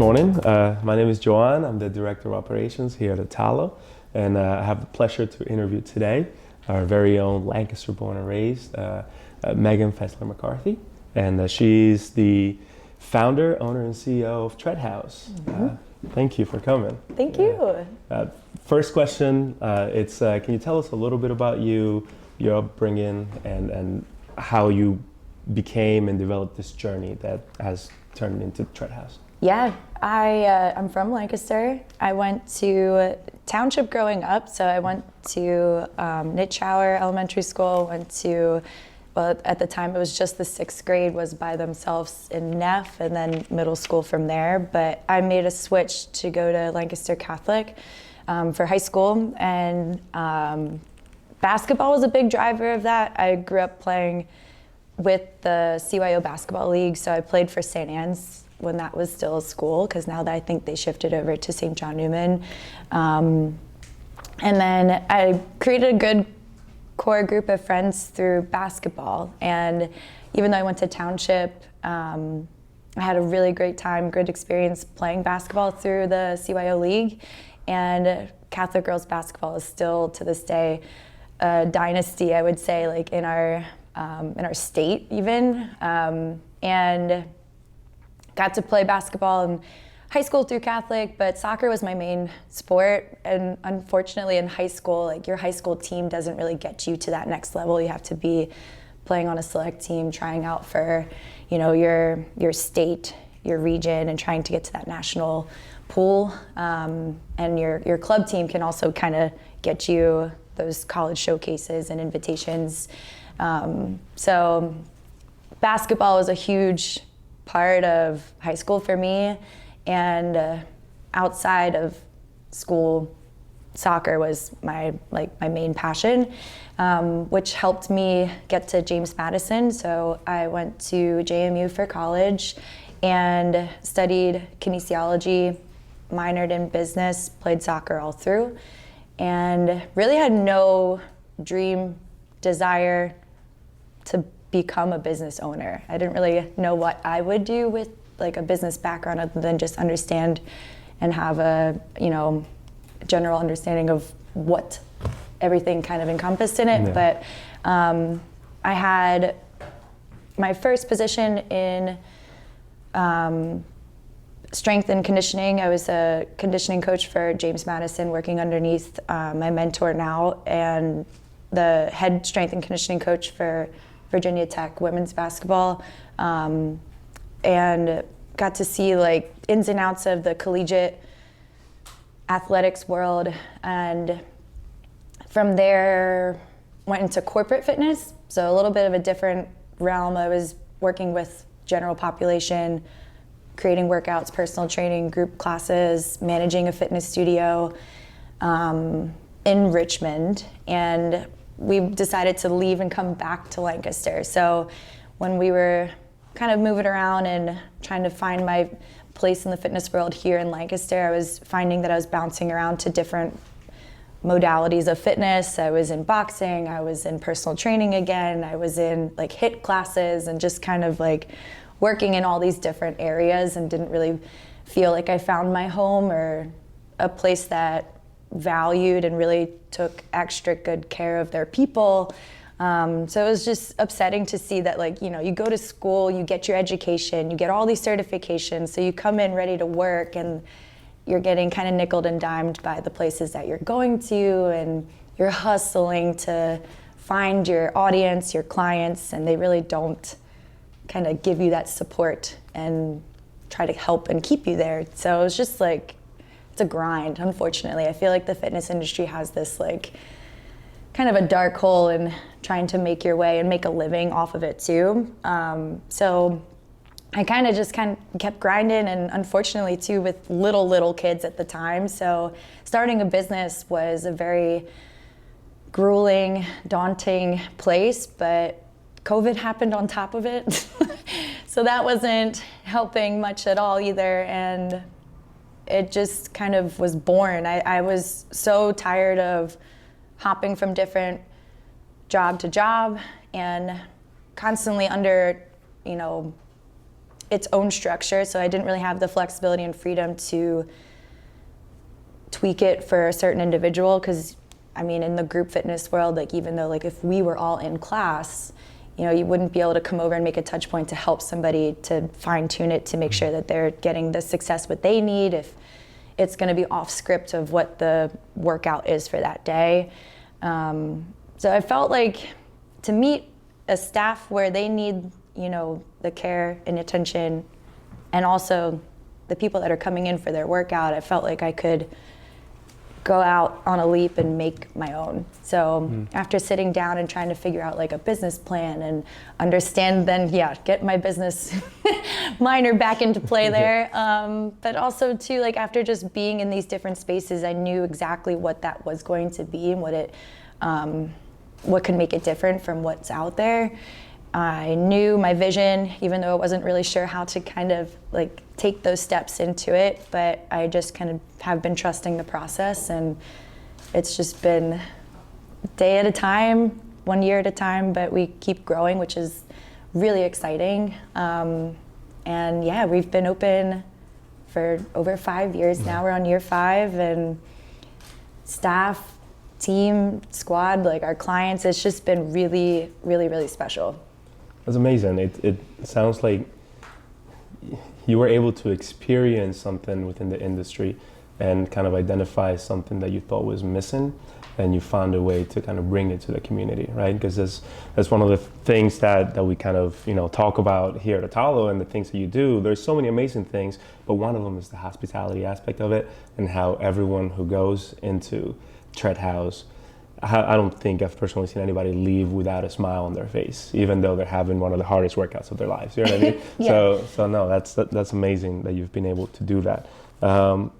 morning. My name is Joanne. I'm the Director of Operations here at Attollo, and I have the pleasure to interview today our very own Lancaster born and raised Megan Fessler McCarthy. And she's the founder, owner, and CEO of Tread House. Thank you for coming. Thank you. First question, can you tell us a little bit about you, your upbringing, and how you became and developed this journey that has turned into Tread House? Yeah, I'm from Lancaster. I went to township growing up, so I went to Nitschauer Elementary School, well, at the time it was just the 6th grade was by themselves in Neff, and then middle school from there. But I made a switch to go to Lancaster Catholic for high school, and basketball was a big driver of that. I grew up playing with the CYO Basketball League, so I played for St. Anne's when that was still a school, because now that I think they shifted over to St. John Newman. And then I created a good core group of friends through basketball. And even though I went to township, I had a really great time, good experience playing basketball through the CYO League. And Catholic girls basketball is still, to this day, a dynasty, I would say, like in our state even. And got to play basketball in high school through Catholic, but soccer was my main sport. And unfortunately in high school, like your high school team doesn't really get you to that next level. You have to be playing on a select team, trying out for, your state, your region, and trying to get to that national pool. And your club team can also kind of get you those college showcases and invitations. So basketball was a huge part of high school for me, and outside of school, soccer was my main passion, which helped me get to James Madison. So I went to JMU for college and studied kinesiology, minored in business, played soccer all through, and really had no dream, desire to become a business owner. I didn't really know what I would do with like a business background other than just understand and have a, general understanding of what everything kind of encompassed in it. Yeah. But I had my first position in strength and conditioning. I was a conditioning coach for James Madison, working underneath my mentor now, and the head strength and conditioning coach for Virginia Tech women's basketball, and got to see like ins and outs of the collegiate athletics world. And from there went into corporate fitness, so a little bit of a different realm. I was working with general population, creating workouts, personal training, group classes, managing a fitness studio in Richmond. And we decided to leave and come back to Lancaster. So when we were kind of moving around and trying to find my place in the fitness world here in Lancaster, I was finding that I was bouncing around to different modalities of fitness. I was in boxing, I was in personal training again, I was in like HIIT classes, and just kind of like working in all these different areas, and didn't really feel like I found my home or a place that valued and really took extra good care of their people. So it was just upsetting to see that, like, you go to school, you get your education, you get all these certifications, so you come in ready to work, and you're getting kind of nickeled and dimed by the places that you're going to, and you're hustling to find your audience, your clients, and they really don't kind of give you that support and try to help and keep you there. So it was just like, it's a grind, unfortunately. I feel like the fitness industry has this like kind of a dark hole in trying to make your way and make a living off of it too. So I kind of kept grinding, and unfortunately too with little kids at the time. So starting a business was a very grueling, daunting place, but COVID happened on top of it. So that wasn't helping much at all either. And it just kind of was born. I was so tired of hopping from different job to job and constantly under, its own structure, so I didn't really have the flexibility and freedom to tweak it for a certain individual, because I mean, in the group fitness world, like even though like if we were all in class, you know, you wouldn't be able to come over and make a touch point to help somebody to fine tune it to make sure that they're getting the success what they need, if it's going to be off script of what the workout is for that day. So I felt like to meet a staff where they need, you know, the care and attention, and also the people that are coming in for their workout, I felt like I could go out on a leap and make my own. So after sitting down and trying to figure out like a business plan and understand, then get my business minor back into play there. But also too, like after just being in these different spaces, I knew exactly what that was going to be and what could make it different from what's out there. I knew my vision, even though I wasn't really sure how to kind of like take those steps into it, but I just kind of have been trusting the process, and it's just been day at a time, 1 year at a time, but we keep growing, which is really exciting. And yeah, we've been open for over 5 years now. We're on year 5, and staff, team, squad, like our clients, it's just been really, really, really special. That's amazing. It sounds like you were able to experience something within the industry and kind of identify something that you thought was missing, and you found a way to kind of bring it to the community, right? Because that's one of the things that we kind of, you know, talk about here at Attollo, and the things that you do. There's so many amazing things, but one of them is the hospitality aspect of it, and how everyone who goes into Tread House, I don't think I've personally seen anybody leave without a smile on their face, even though they're having one of the hardest workouts of their lives. You know what I mean? Yeah. So no, that's amazing that you've been able to do that. On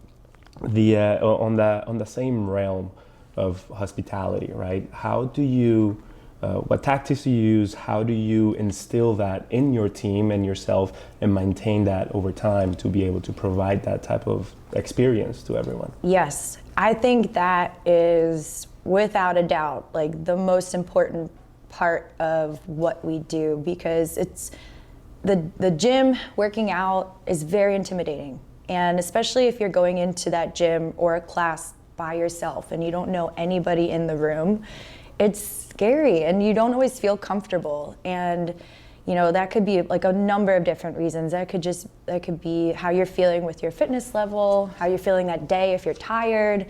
the same realm of hospitality, right? How do you, what tactics do you use? How do you instill that in your team and yourself, and maintain that over time to be able to provide that type of experience to everyone? Yes, I think that is without a doubt like the most important part of what we do, because it's the gym, working out is very intimidating. And especially if you're going into that gym or a class by yourself and you don't know anybody in the room, it's scary and you don't always feel comfortable. And you know, that could be like a number of different reasons. That could be how you're feeling with your fitness level, how you're feeling that day, if you're tired.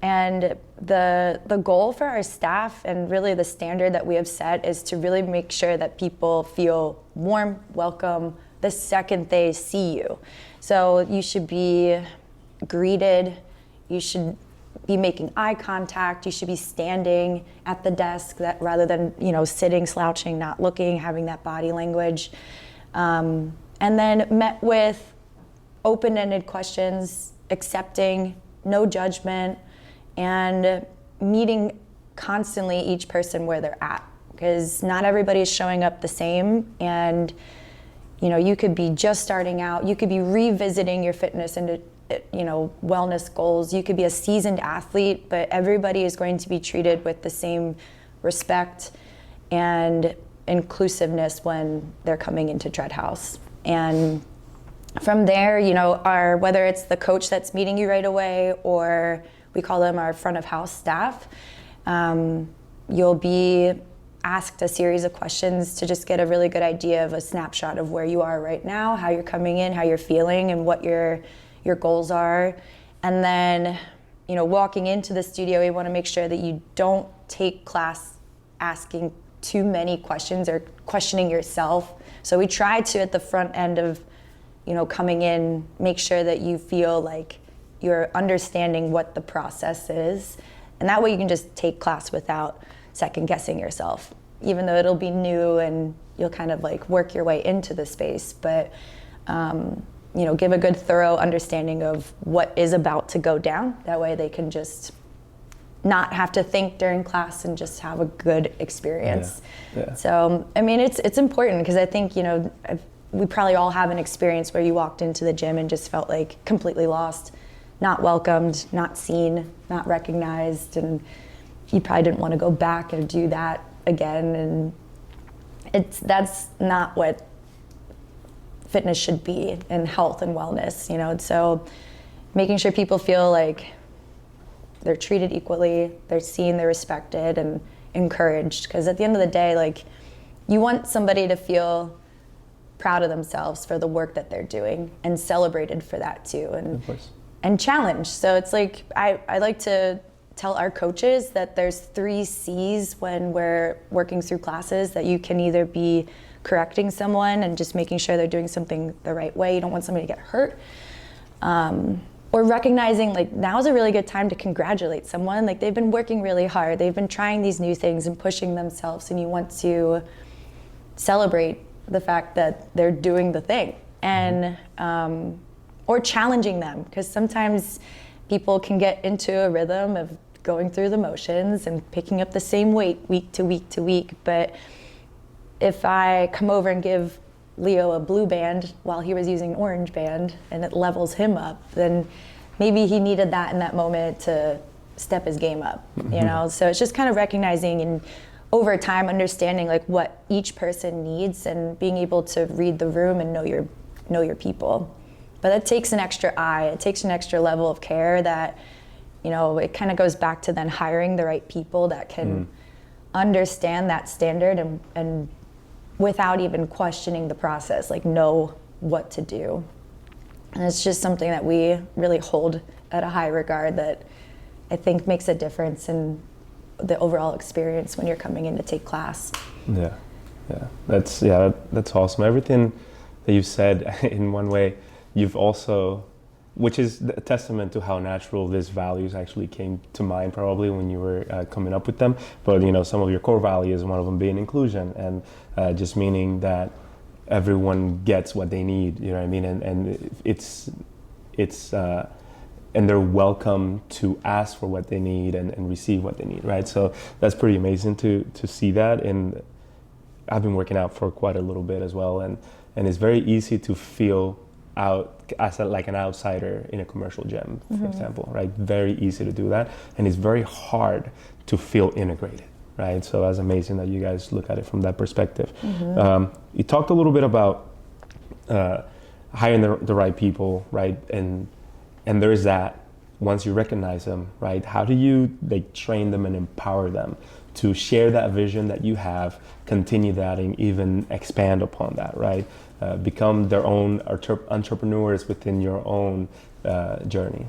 And the goal for our staff, and really the standard that we have set, is to really make sure that people feel warm, welcome the second they see you. So you should be greeted, you should be making eye contact, you should be standing at the desk, that rather than, you know, sitting, slouching, not looking, having that body language. And then met with open-ended questions, accepting, no judgment, and meeting constantly each person where they're at, because not everybody is showing up the same. And you know, you could be just starting out, you could be revisiting your fitness and, you know, wellness goals, you could be a seasoned athlete, but everybody is going to be treated with the same respect and inclusiveness when they're coming into Tread House. And from there, you know, whether it's the coach that's meeting you right away, or we call them our front of house staff, you'll be asked a series of questions to just get a really good idea of a snapshot of where you are right now, how you're coming in, how you're feeling, and what your goals are. And then, you know, walking into the studio, we want to make sure that you don't take class asking too many questions or questioning yourself. So we try to, at the front end of, you know, coming in, make sure that you feel like you're understanding what the process is. And that way you can just take class without second guessing yourself, even though it'll be new and you'll kind of like work your way into the space. But, you know, give a good thorough understanding of what is about to go down. That way they can just not have to think during class and just have a good experience. Yeah. So, I mean, it's important, because I think, you know, we probably all have an experience where you walked into the gym and just felt like completely lost, not welcomed, not seen, not recognized, and you probably didn't want to go back and do that again. And that's not what fitness should be and health and wellness, you know. And so making sure people feel like they're treated equally, they're seen, they're respected and encouraged. Because at the end of the day, like, you want somebody to feel proud of themselves for the work that they're doing and celebrated for that too, and challenged. So it's like, I like to tell our coaches that there's 3 C's when we're working through classes, that you can either be correcting someone and just making sure they're doing something the right way. You don't want somebody to get hurt. Or recognizing, like, now's a really good time to congratulate someone. Like, they've been working really hard. They've been trying these new things and pushing themselves, and you want to celebrate the fact that they're doing the thing. And or challenging them, because sometimes people can get into a rhythm of going through the motions and picking up the same weight week to week to week. But if I come over and give Leo a blue band while he was using an orange band and it levels him up, then maybe he needed that in that moment to step his game up, you know? So it's just kind of recognizing and over time understanding like what each person needs and being able to read the room and know your people. But it takes an extra eye, it takes an extra level of care that, you know, it kind of goes back to then hiring the right people that can understand that standard and without even questioning the process, like know what to do. And it's just something that we really hold at a high regard that I think makes a difference in the overall experience when you're coming in to take class. That's awesome. Everything that you said, in one way, you've also, which is a testament to how natural these values actually came to mind probably when you were coming up with them. But, you know, some of your core values, one of them being inclusion, and just meaning that everyone gets what they need, you know what I mean? And it's and they're welcome to ask for what they need and receive what they need, right? So that's pretty amazing to see that. And I've been working out for quite a little bit as well, and it's very easy to feel out as like an outsider in a commercial gym, for example, right? Very easy to do that, and it's very hard to feel integrated, right? So that's amazing that you guys look at it from that perspective. You talked a little bit about hiring the right people, right? And there's that, once you recognize them, right? How do you like train them and empower them to share that vision that you have, continue that, and even expand upon that, right? Become their own entrepreneurs within your own journey.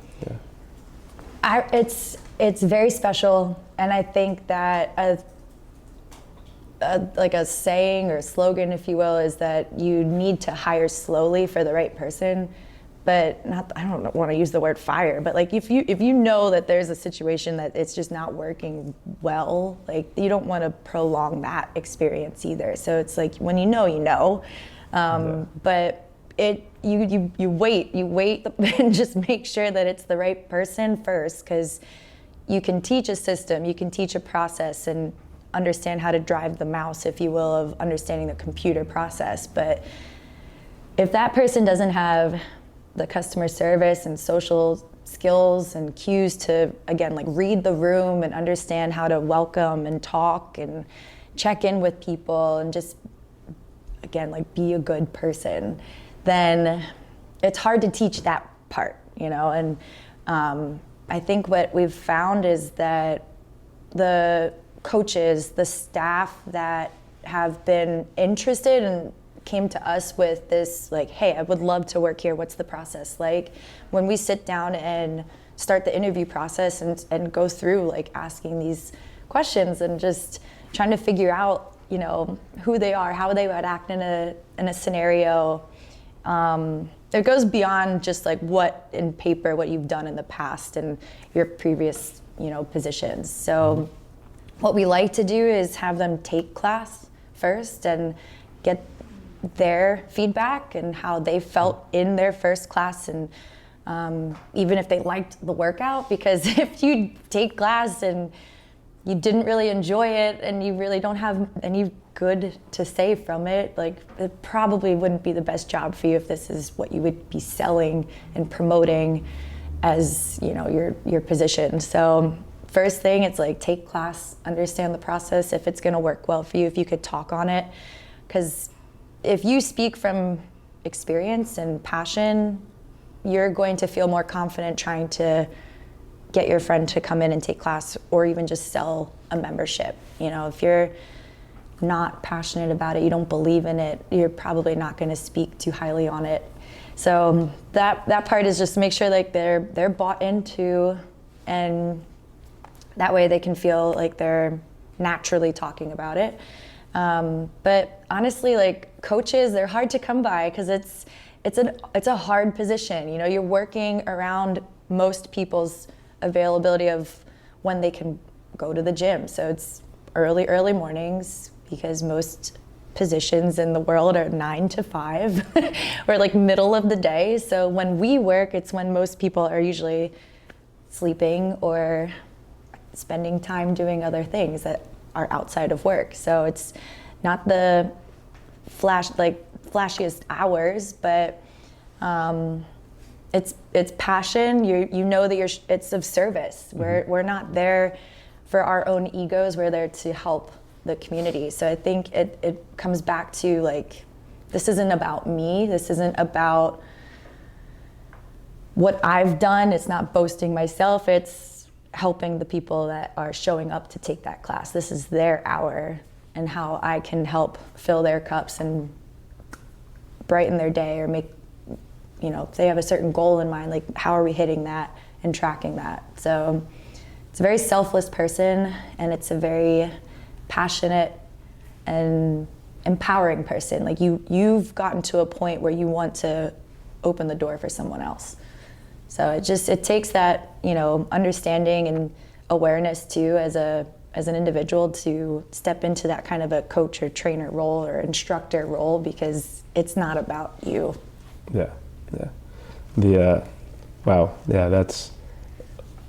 It's very special, and I think that like a saying or slogan, if you will, is that you need to hire slowly for the right person. But I don't want to use the word fire, but like if you know that there's a situation that it's just not working well, like you don't want to prolong that experience either. So it's like when you know. But you wait and just make sure that it's the right person first, because you can teach a system, you can teach a process and understand how to drive the mouse, if you will, of understanding the computer process. But if that person doesn't have the customer service and social skills and cues to, again, like read the room and understand how to welcome and talk and check in with people and just, again, like be a good person, then it's hard to teach that part, you know? And I think what we've found is that the coaches, the staff that have been interested and came to us with this, like, hey, I would love to work here. What's the process like? When we sit down and start the interview process and go through like asking these questions and just trying to figure out, you know, who they are, how they would act in a scenario. It goes beyond just like what in paper, what you've done in the past and your previous, you know, positions. So what we like to do is have them take class first and get their feedback and how they felt in their first class, and even if they liked the workout, because if you take class and you didn't really enjoy it and you really don't have any good to say from it, like it probably wouldn't be the best job for you if this is what you would be selling and promoting as, you know, your position. So first thing, it's like take class, understand the process, if it's going to work well for you, if you could talk on it, because if you speak from experience and passion, you're going to feel more confident trying to get your friend to come in and take class, or even just sell a membership. You know, if you're not passionate about it, you don't believe in it, you're probably not going to speak too highly on it. So that part is just make sure like they're bought into, and that way they can feel like they're naturally talking about it. But honestly, like coaches, they're hard to come by because it's a hard position. You know, you're working around most people's availability of when they can go to the gym. So it's early mornings, because most positions in the world are 9 to 5 or like middle of the day. So when we work, it's when most people are usually sleeping or spending time doing other things that are outside of work. So it's not the flashiest hours, but it's passion. You know that it's of service. Mm-hmm. We're not there for our own egos. We're there to help the community. So I think it comes back to like, this isn't about me. This isn't about what I've done. It's not boasting myself. It's helping the people that are showing up to take that class. This is their hour, and how I can help fill their cups and brighten their day, or make, you know, if they have a certain goal in mind, like how are we hitting that and tracking that. So it's a very selfless person, and it's a very passionate and empowering person. Like you've gotten to a point where you want to open the door for someone else. So it takes that, you know, understanding and awareness too as an individual to step into that kind of a coach or trainer role or instructor role, because it's not about you. Yeah. Wow. Yeah, that's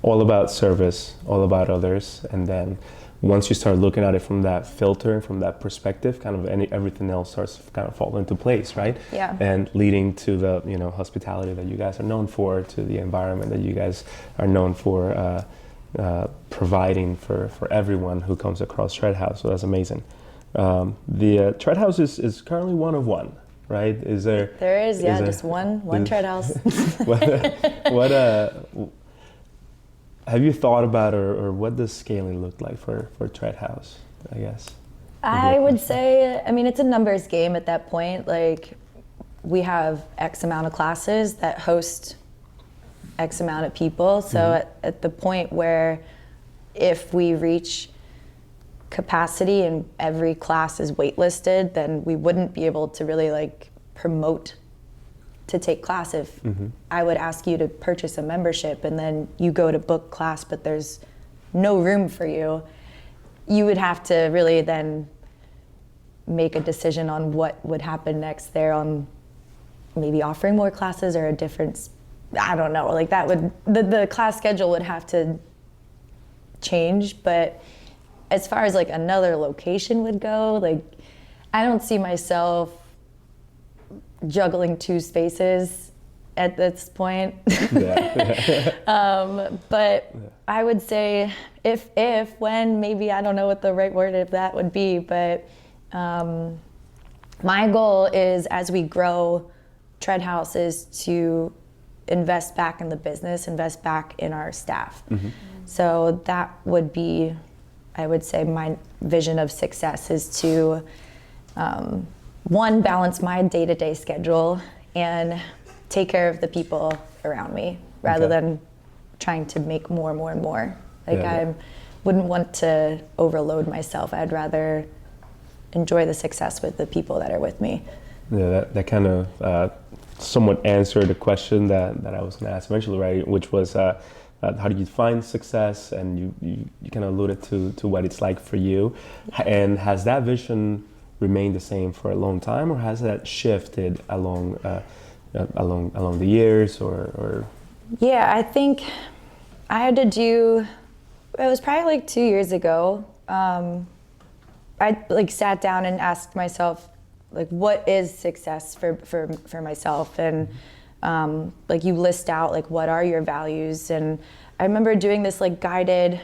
all about service, all about others, and then once you start looking at it from that filter, from that perspective, kind of everything else starts to kind of fall into place, right? Yeah. And leading to the, you know, hospitality that you guys are known for, to the environment that you guys are known for, providing for everyone who comes across Tread House. So that's amazing. The Tread House is currently one of one, right? Is there? There is, yeah, just one Tread House. what have you thought about, or what does scaling look like for Tread House, I guess? I would say, I mean, it's a numbers game at that point. Like, we have X amount of classes that host X amount of people. So mm-hmm. at the point where if we reach capacity and every class is waitlisted, then we wouldn't be able to really like promote to take class. If mm-hmm. I would ask you to purchase a membership and then you go to book class, but there's no room for you, you would have to really then make a decision on what would happen next there, on maybe offering more classes or a different, I don't know, like that would, the class schedule would have to change. But as far as like another location would go, like I don't see myself juggling 2 spaces at this point. But I would say when, maybe, I don't know what the right word of that would be, but my goal is, as we grow Tread House, is to invest back in the business, invest back in our staff. Mm-hmm. So that would be, I would say, my vision of success is to one, balance my day-to-day schedule and take care of the people around me, rather than trying to make more. Like I wouldn't want to overload myself. I'd rather enjoy the success with the people that are with me. Yeah, that kind of somewhat answered the question that I was going to ask eventually, right? Which was, how do you find success? And you kind of alluded to what it's like for you. And has that vision remained the same for a long time, or has that shifted along the years, or? Yeah, I think I had to do, it was probably like 2 years ago. I like sat down and asked myself, like, what is success for myself? And like you list out like, what are your values? And I remember doing this like guided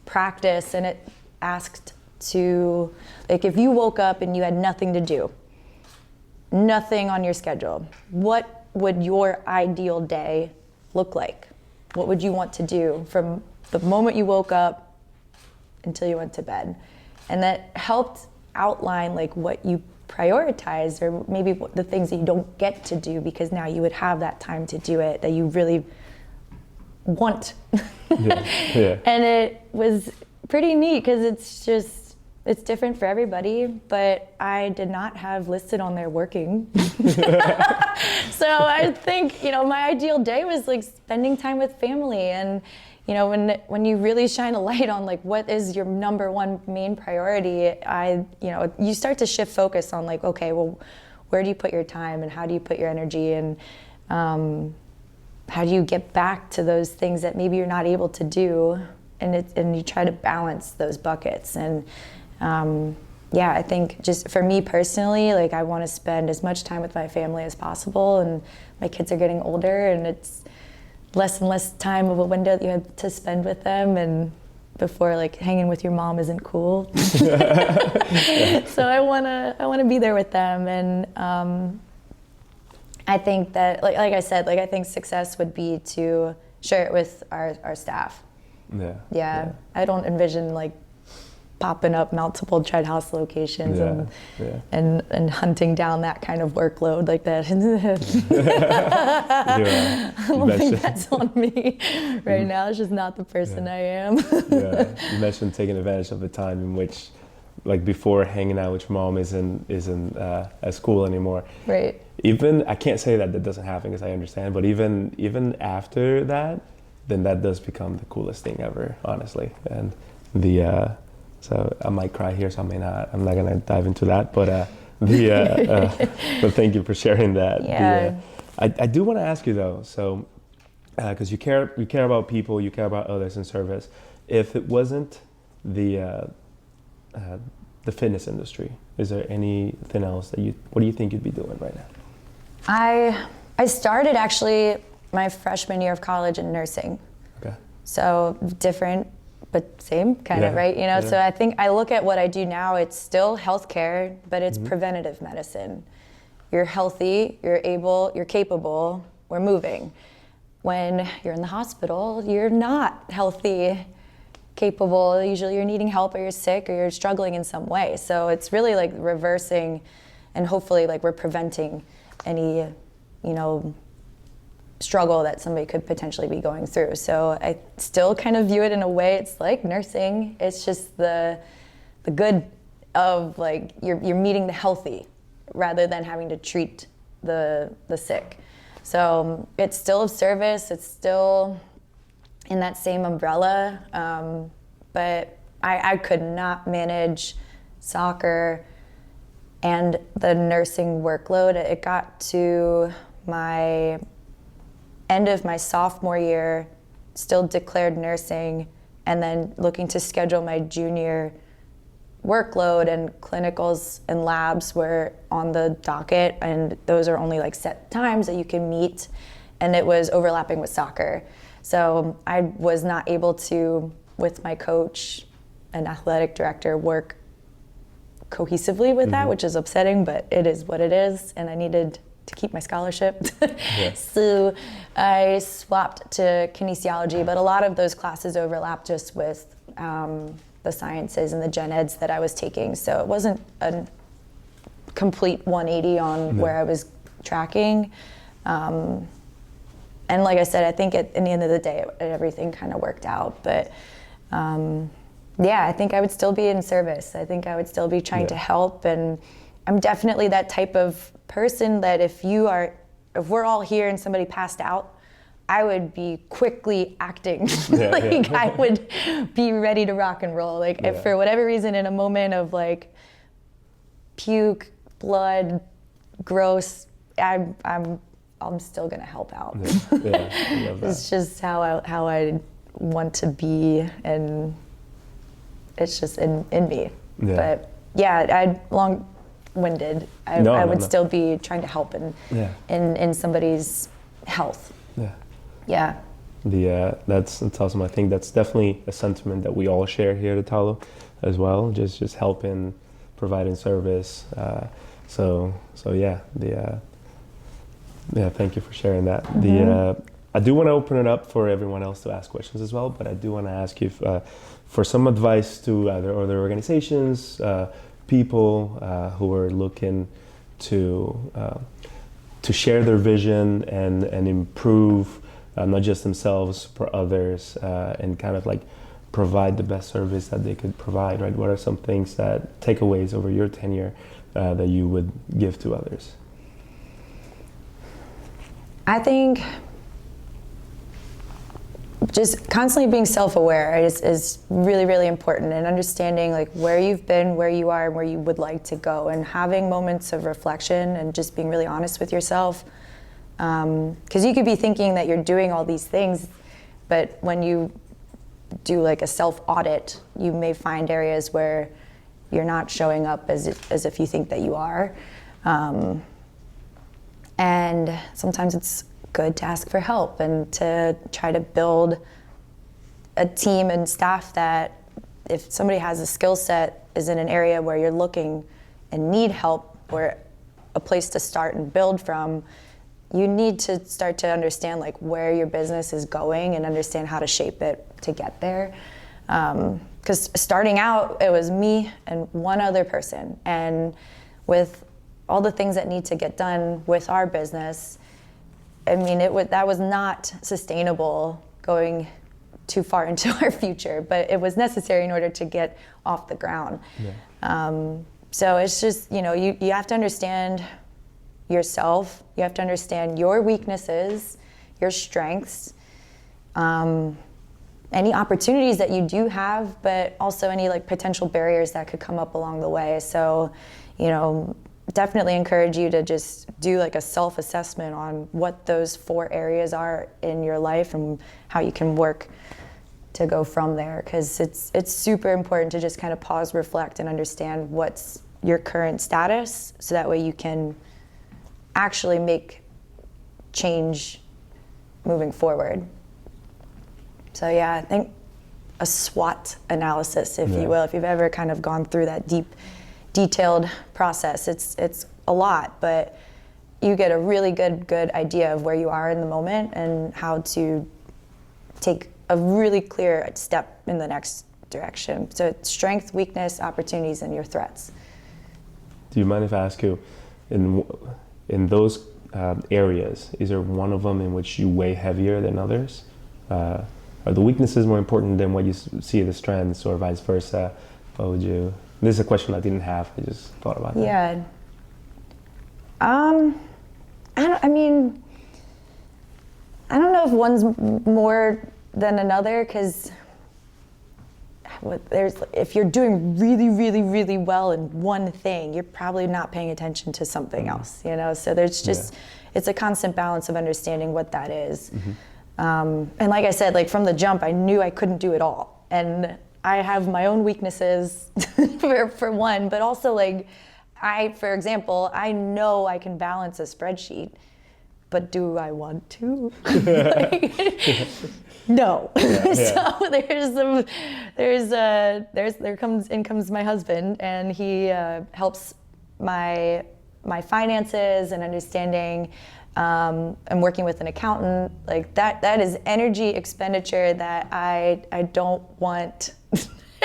practice, and it asked to, like, if you woke up and you had nothing to do, nothing on your schedule, what would your ideal day look like? What would you want to do from the moment you woke up until you went to bed? And that helped outline like what you prioritize, or maybe the things that you don't get to do because now you would have that time to do it that you really want. Yeah. And it was pretty neat because it's different for everybody, but I did not have listed on there working. So I think, my ideal day was like spending time with family. And, when you really shine a light on like what is your number one main priority, you start to shift focus on like, okay, well, where do you put your time and how do you put your energy, and how do you get back to those things that maybe you're not able to do, and you try to balance those buckets. And I think just for me personally, like I want to spend as much time with my family as possible, and my kids are getting older and it's less and less time of a window that you have to spend with them, and before like hanging with your mom isn't cool. So I want to be there with them. And I think that like I said, like I think success would be to share it with our staff. Yeah. I don't envision like popping up multiple Tread House locations and hunting down that kind of workload like that. I don't think that's on me right now. It's just not the person I am. You mentioned taking advantage of the time in which, like before, hanging out with your mom isn't at school anymore. Right. Even I can't say that doesn't happen because I understand, but even after that, then that does become the coolest thing ever, honestly. And so I might cry here, so I'm not gonna dive into that, but but thank you for sharing that. Yeah. I do want to ask you though, so because you care about people, you care about others in service. If it wasn't the fitness industry, is there anything else what do you think you'd be doing right now? I started actually my freshman year of college in nursing. Okay. So different, but same kind of, right? So I think I look at what I do now, it's still healthcare, but it's preventative medicine. You're healthy, you're able, you're capable, we're moving. When you're in the hospital, you're not healthy, capable, usually you're needing help or you're sick or you're struggling in some way. So it's really like reversing, and hopefully like we're preventing any, struggle that somebody could potentially be going through. So I still kind of view it in a way, it's like nursing. It's just the good of like you're meeting the healthy rather than having to treat the sick. So it's still of service, it's still in that same umbrella, but I could not manage soccer and the nursing workload. It got to my end of my sophomore year, still declared nursing, and then looking to schedule my junior workload, and clinicals and labs were on the docket, and those are only like set times that you can meet, and it was overlapping with soccer. So I was not able to, with my coach and athletic director, work cohesively with that, which is upsetting, but it is what it is, and I needed to keep my scholarship. So I swapped to kinesiology, but a lot of those classes overlapped just with the sciences and the gen eds that I was taking. So it wasn't a complete 180 on where I was tracking. And like I said, I think in the end of the day, everything kind of worked out. But I think I would still be in service. I think I would still be trying to help, and I'm definitely that type of person that if we're all here and somebody passed out, I would be quickly acting. I would be ready to rock and roll. If for whatever reason, in a moment of like puke, blood, gross, I'm still gonna help out. I love that. It's just how I want to be, and it's just in me. But I long-winded. I would still be trying to help in somebody's health. That's awesome. I think that's definitely a sentiment that we all share here at Attollo as well. Just helping, providing service. So yeah, thank you for sharing that. I do want to open it up for everyone else to ask questions as well, but I do want to ask you for some advice to either other organizations, people who are looking to share their vision and improve not just themselves, for others, and kind of like provide the best service that they could provide, right? What are some things takeaways over your tenure that you would give to others? I think just constantly being self-aware is really, really important, and understanding like where you've been, where you are, and where you would like to go, and having moments of reflection and just being really honest with yourself. Because you could be thinking that you're doing all these things, but when you do like a self-audit, you may find areas where you're not showing up as if you think that you are. And sometimes it's good to ask for help and to try to build a team and staff that if somebody has a skill set, is in an area where you're looking and need help or a place to start and build from, you need to start to understand like where your business is going and understand how to shape it to get there. Because starting out, it was me and one other person. And with all the things that need to get done with our business, I mean, that was not sustainable going too far into our future, but it was necessary in order to get off the ground. Yeah. So it's just, you have to understand yourself. You have to understand your weaknesses, your strengths, any opportunities that you do have, but also any like potential barriers that could come up along the way. So, definitely encourage you to just do like a self-assessment on what those 4 areas are in your life and how you can work to go from there. Because it's super important to just kind of pause, reflect, and understand what's your current status, so that way you can actually make change moving forward. So yeah, I think a SWOT analysis, if you will, if you've ever kind of gone through that detailed process, it's a lot, but you get a really good idea of where you are in the moment and how to take a really clear step in the next direction. So it's strength, weakness, opportunities, and your threats. Do you mind if I ask you, in those areas, is there one of them in which you weigh heavier than others? Are the weaknesses more important than what you see the strengths, or vice versa? What would you? This is a question I didn't have. I just thought about that. Yeah. I don't know if one's more than another, because if you're doing really, really, really well in one thing, you're probably not paying attention to something else, So there's just, it's a constant balance of understanding what that is. Mm-hmm. And like I said, like from the jump, I knew I couldn't do it all. And I have my own weaknesses for one, but also like for example, I know I can balance a spreadsheet, but do I want to? No. So in comes my husband, and he helps my finances and understanding. I'm working with an accountant. Like that is energy expenditure that I don't want.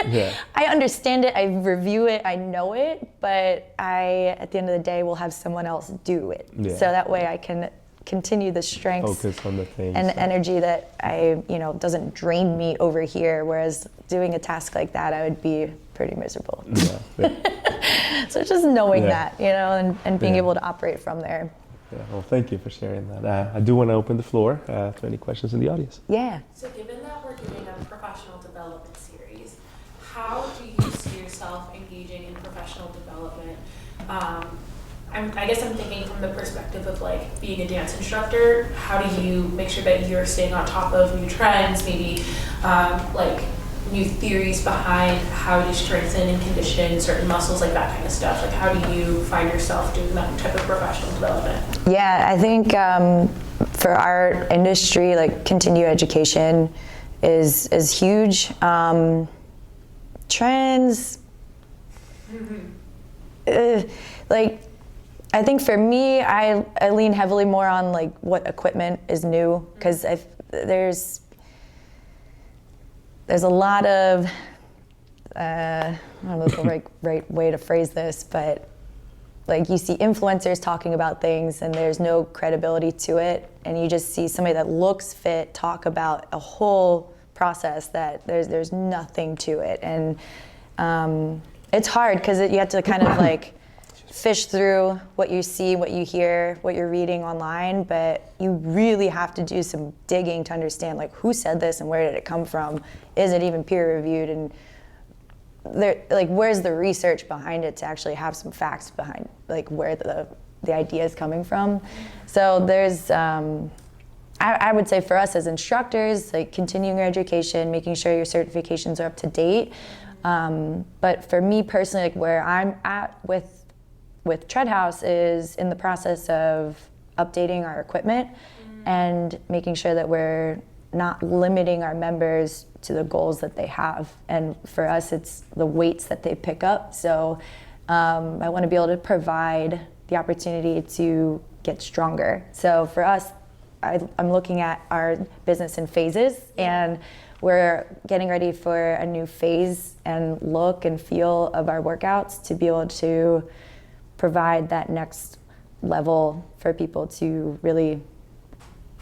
Yeah. I understand it, I review it, I know it, but at the end of the day, will have someone else do it. Yeah. So that way I can continue the strengths focus on the things and the energy that doesn't drain me over here, whereas doing a task like that, I would be pretty miserable. Yeah. So just knowing that, and being able to operate from there. Yeah, well, thank you for sharing that. I do want to open the floor to any questions in the audience. Yeah. So given that we're doing a professional development series, how do you see yourself engaging in professional development? I guess I'm thinking from the perspective of like being a dance instructor. How do you make sure that you're staying on top of new trends, maybe like new theories behind how to strengthen and condition certain muscles, like that kind of stuff? Like how do you find yourself doing that type of professional development? Yeah, I think for our industry, like continuing education is huge. Trends, like I think for me, I lean heavily more on like what equipment is new, because there's a lot of I don't know the right way to phrase this, but like you see influencers talking about things and there's no credibility to it, and you just see somebody that looks fit talk about a whole process that there's nothing to it, and it's hard because you have to kind of like fish through what you see, what you hear, what you're reading online, but you really have to do some digging to understand like who said this and where did it come from? Is it even peer reviewed? And like where's the research behind it to actually have some facts behind like where the idea is coming from? So there's I would say for us as instructors, like continuing your education, making sure your certifications are up to date. But for me personally, like where I'm at with Tread House is in the process of updating our equipment and making sure that we're not limiting our members to the goals that they have. And for us, it's the weights that they pick up. So I want to be able to provide the opportunity to get stronger. So for us, I'm looking at our business in phases, and we're getting ready for a new phase and look and feel of our workouts to be able to provide that next level for people to really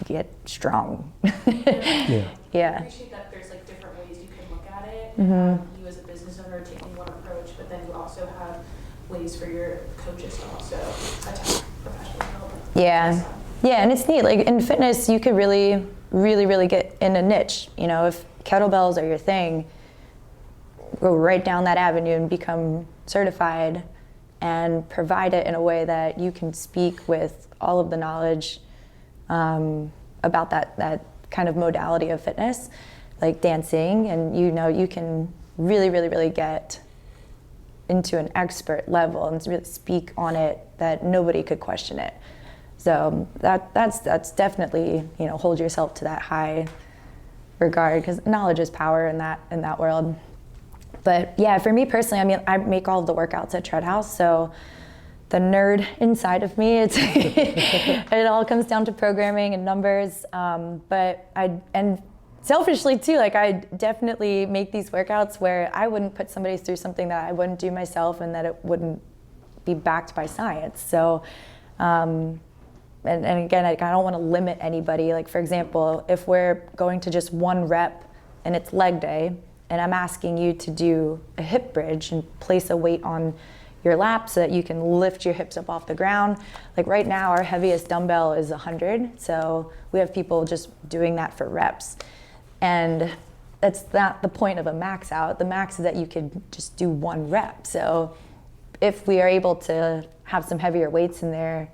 get strong. Yeah. Yeah. I appreciate that there's like different ways you can look at it. Mm-hmm. You as a business owner taking one approach, but then you also have ways for your coaches to also attack professional development. Yeah. Yeah, and it's neat. Like in fitness, you could really get in a niche. You know, if kettlebells are your thing, go right down that avenue and become certified and provide it in a way that you can speak with all of the knowledge about that kind of modality of fitness, like dancing, and you know you can really get into an expert level and really speak on it that nobody could question it. So that's definitely, you know, hold yourself to that high regard, because knowledge is power in that world. But yeah, for me personally, I mean, I make all of the workouts at Tread House, so the nerd inside of me, it all comes down to programming and numbers. But and selfishly too, like I definitely make these workouts where I wouldn't put somebody through something that I wouldn't do myself and that it wouldn't be backed by science. So, and again, I don't want to limit anybody. Like for example, if we're going to just one rep and it's leg day, and I'm asking you to do a hip bridge and place a weight on your lap so that you can lift your hips up off the ground. Like right now, our heaviest dumbbell is 100. So we have people just doing that for reps. And that's not the point of a max out. The max is that you could just do one rep. So if we are able to have some heavier weights in there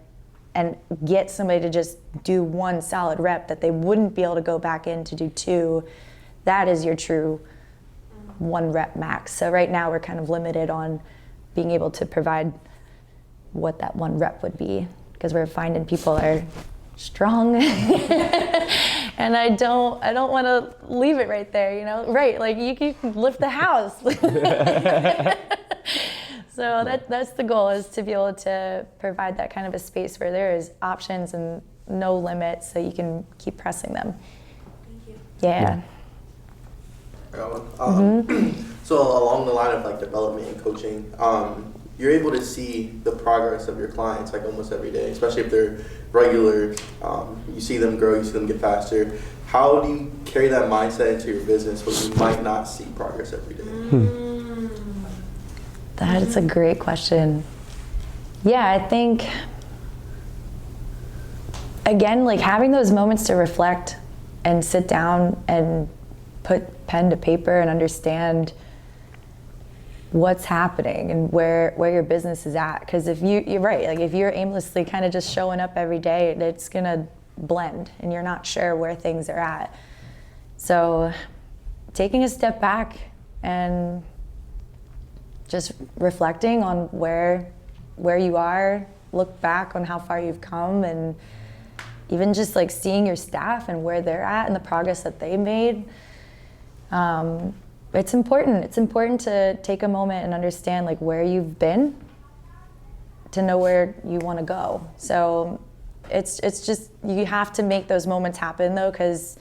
and get somebody to just do one solid rep that they wouldn't be able to go back in to do two, that is your true one rep max. So right now we're kind of limited on being able to provide what that one rep would be, because we're finding people are strong and I don't want to leave it right there, you know, right? Like you can lift the house. So that's the goal, is to be able to provide that kind of a space where there is options and no limits, so you can keep pressing them. Thank you. Yeah. So along the line of like development and coaching, you're able to see the progress of your clients like almost every day, especially if they're regular. You see them grow, you see them get faster. How do you carry that mindset into your business when you might not see progress every day? That is a great question. Yeah, I think, again, like having those moments to reflect and sit down and put pen to paper and understand what's happening and where your business is at. Because if you're right, like if you're aimlessly kind of just showing up every day, it's gonna blend and you're not sure where things are at. So taking a step back and just reflecting on where you are, look back on how far you've come, and even just like seeing your staff and where they're at and the progress that they made. It's important. It's important to take a moment and understand like where you've been to know where you want to go. So it's just, you have to make those moments happen though, because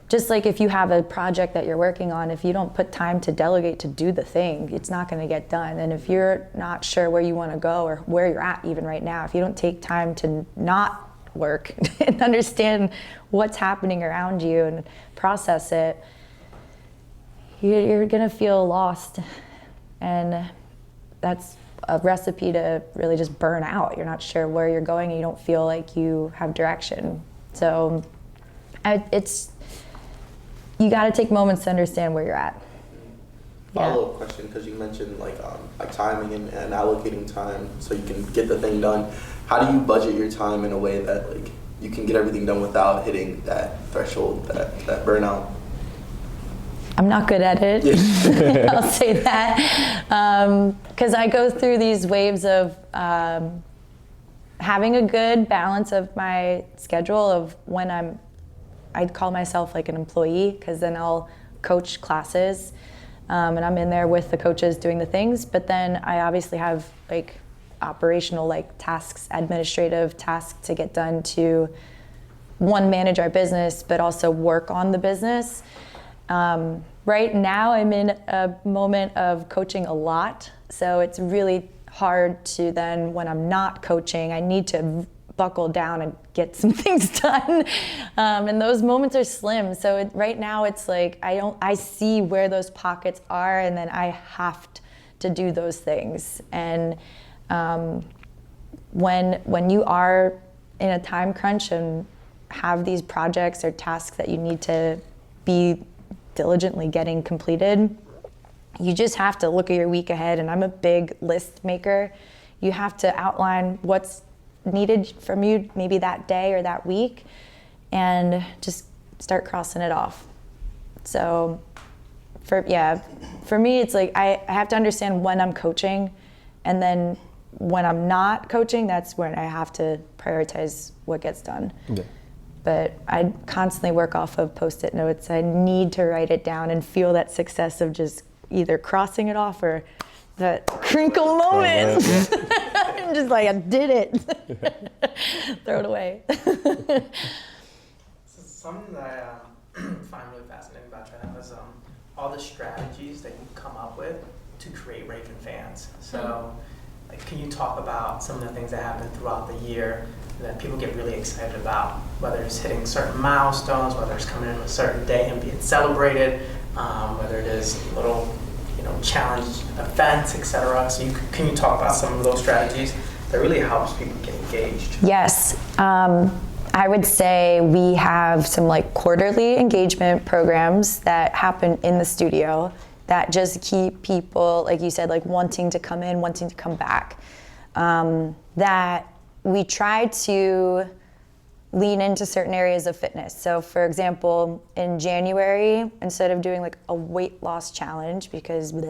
just like if you have a project that you're working on, if you don't put time to delegate to do the thing, it's not going to get done. And if you're not sure where you want to go or where you're at even right now, if you don't take time to not work and understand what's happening around you and process it, you're going to feel lost. And that's a recipe to really just burn out. You're not sure where you're going and you don't feel like you have direction. So you got to take moments to understand where you're at. Follow-up question, because you mentioned like timing and allocating time so you can get the thing done. How do you budget your time in a way that like you can get everything done without hitting that threshold, that burnout? I'm not good at it. Yeah. I'll say that. Because I go through these waves of having a good balance of my schedule of when I'd call myself like an employee, because then I'll coach classes and I'm in there with the coaches doing the things. But then I obviously have like operational like tasks, administrative tasks to get done to, one, manage our business, but also work on the business. Right now I'm in a moment of coaching a lot. So it's really hard to then, when I'm not coaching, I need to buckle down and get some things done. And those moments are slim. So right now it's like, I see where those pockets are, and then I have to do those things. And when you are in a time crunch and have these projects or tasks that you need to be diligently getting completed, you just have to look at your week ahead. And I'm a big list maker. You have to outline what's needed from you maybe that day or that week, and just start crossing it off. So for me, it's like I have to understand when I'm coaching, and then when I'm not coaching, that's when I have to prioritize what gets done. Yeah. But I constantly work off of Post-it notes. I need to write it down and feel that success of just either crossing it off or that crinkle moment. I'm just like, I did it. Throw it away. So something that I find really fascinating about Treadhouse is all the strategies that you come up with to create raving fans. So, like, can you talk about some of the things that happen throughout the year that people get really excited about, whether it's hitting certain milestones, whether it's coming in a certain day and being celebrated, whether it is little challenge events, etc. So can you talk about some of those strategies that really helps people get engaged? Yes. I would say we have some like quarterly engagement programs that happen in the studio that just keep people, like you said, like wanting to come in, wanting to come back. That we try to lean into certain areas of fitness. So for example, in January, instead of doing like a weight loss challenge, because we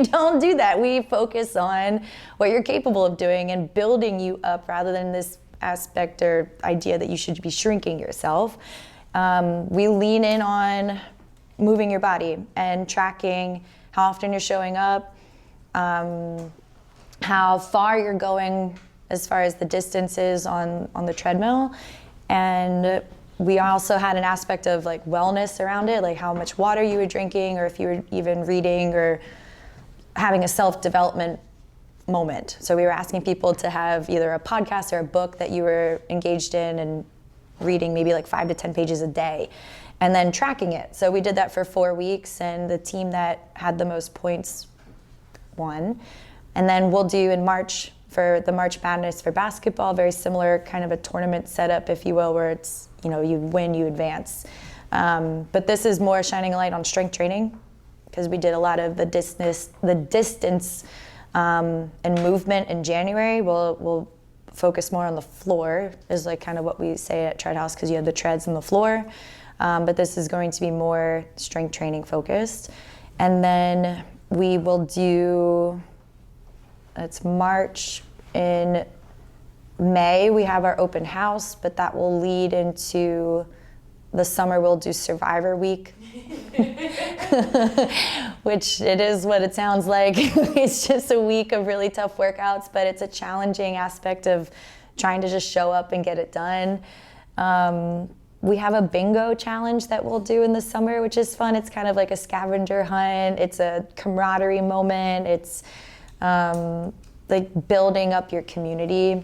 don't do that. We focus on what you're capable of doing and building you up rather than this aspect or idea that you should be shrinking yourself. We lean in on moving your body and tracking how often you're showing up, how far you're going as far as the distances on the treadmill. And we also had an aspect of like wellness around it, like how much water you were drinking, or if you were even reading or having a self-development moment. So we were asking people to have either a podcast or a book that you were engaged in and reading maybe like 5 to 10 pages a day, and then tracking it. So we did that for 4 weeks, and the team that had the most points won. And then we'll do in March for the March Madness for basketball, very similar kind of a tournament setup, if you will, where it's, you win, you advance. But this is more shining a light on strength training, because we did a lot of the distance and movement in January. We'll focus more on the floor, is like kind of what we say at Treadhouse, because you have the treads and the floor. But this is going to be more strength training focused. And then we will do, it's March. In May, we have our open house, but that will lead into the summer. We'll do Survivor Week, which it is what it sounds like. It's just a week of really tough workouts, but it's a challenging aspect of trying to just show up and get it done. We have a bingo challenge that we'll do in the summer, which is fun. It's kind of like a scavenger hunt. It's a camaraderie moment. It's like building up your community.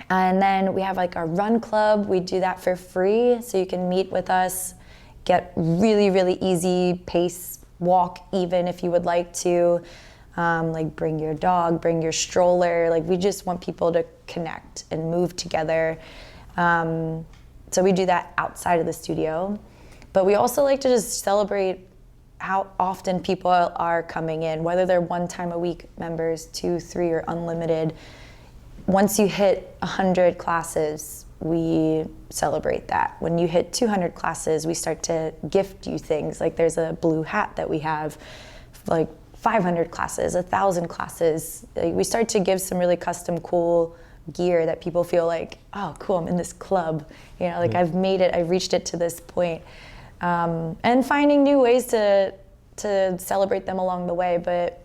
And then we have like our run club. We do that for free, so you can meet with us, get really, really easy pace walk even if you would like to. Like bring your dog, bring your stroller. Like we just want people to connect and move together. So we do that outside of the studio. But we also like to just celebrate how often people are coming in, whether they're 1 time a week members, 2, 3, or unlimited. Once you hit 100 classes, we celebrate that. When you hit 200 classes, we start to gift you things. Like there's a blue hat that we have, like 500 classes, 1,000 classes. Like we start to give some really custom cool gear that people feel like, oh, cool, I'm in this club. You know, like I've made it, I've reached it to this point. And finding new ways to celebrate them along the way. But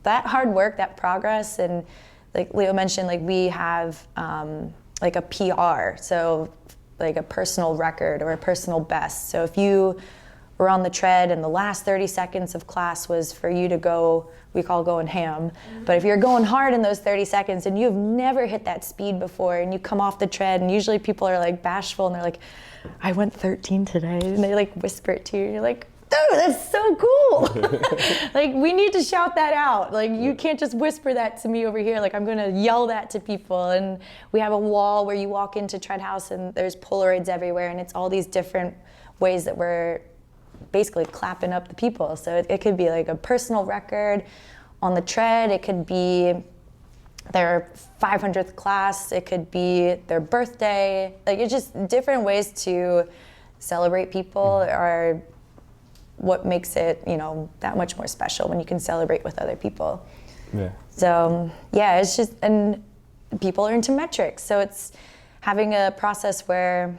that hard work, that progress, and like Leo mentioned, like we have like a PR, so like a personal record or a personal best. So if you were on the tread and the last 30 seconds of class was for you to go, we call going ham, but if you're going hard in those 30 seconds and you've never hit that speed before and you come off the tread, and usually people are like bashful and they're like, I went 13 today, and they like whisper it to you, and you're like, dude, that's so cool. Like we need to shout that out. Like you can't just whisper that to me over here. Like I'm gonna yell that to people. And we have a wall where you walk into Tread House and there's Polaroids everywhere, and it's all these different ways that we're basically clapping up the people. So it could be like a personal record on the tread. It could be their 500th class. It could be their birthday. Like it's just different ways to celebrate people are what makes it, you know, that much more special when you can celebrate with other people. Yeah. So yeah, it's just, and people are into metrics. So it's having a process where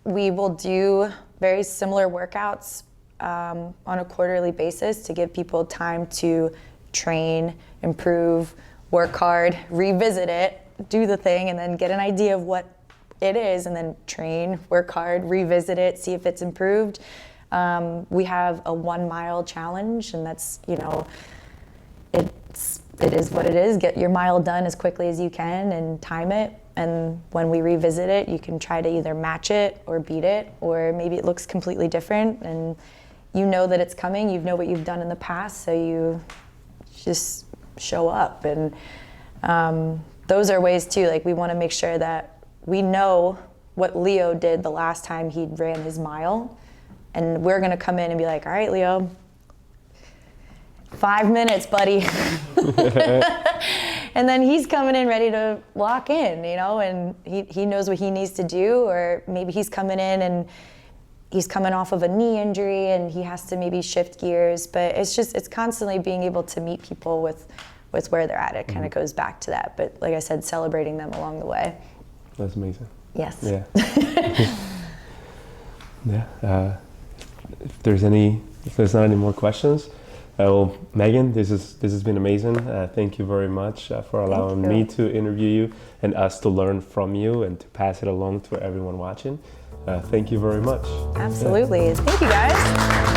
we will do very similar workouts on a quarterly basis to give people time to train, improve, work hard, revisit it, do the thing, and then get an idea of what it is, and then train, work hard, revisit it, see if it's improved. We have a 1 mile challenge, and that's, you know, it is what it is. Get your mile done as quickly as you can and time it. And when we revisit it, you can try to either match it or beat it, or maybe it looks completely different, and you know that it's coming, you know what you've done in the past, so you just show up. And those are ways too, like we want to make sure that we know what Leo did the last time he ran his mile, and we're gonna come in and be like, all right, Leo, 5 minutes, buddy. And then he's coming in ready to lock in, you know, and he knows what he needs to do, or maybe he's coming in and he's coming off of a knee injury and he has to maybe shift gears. But it's constantly being able to meet people with where they're at. It kind of goes back to that. But like I said, celebrating them along the way. That's amazing. Yes. Yeah. Yeah. If there's not any more questions, well, Megan, this has been amazing. Thank you very much for allowing me to interview you and us to learn from you and to pass it along to everyone watching. Thank you very much. Absolutely. Yeah. Thank you, guys.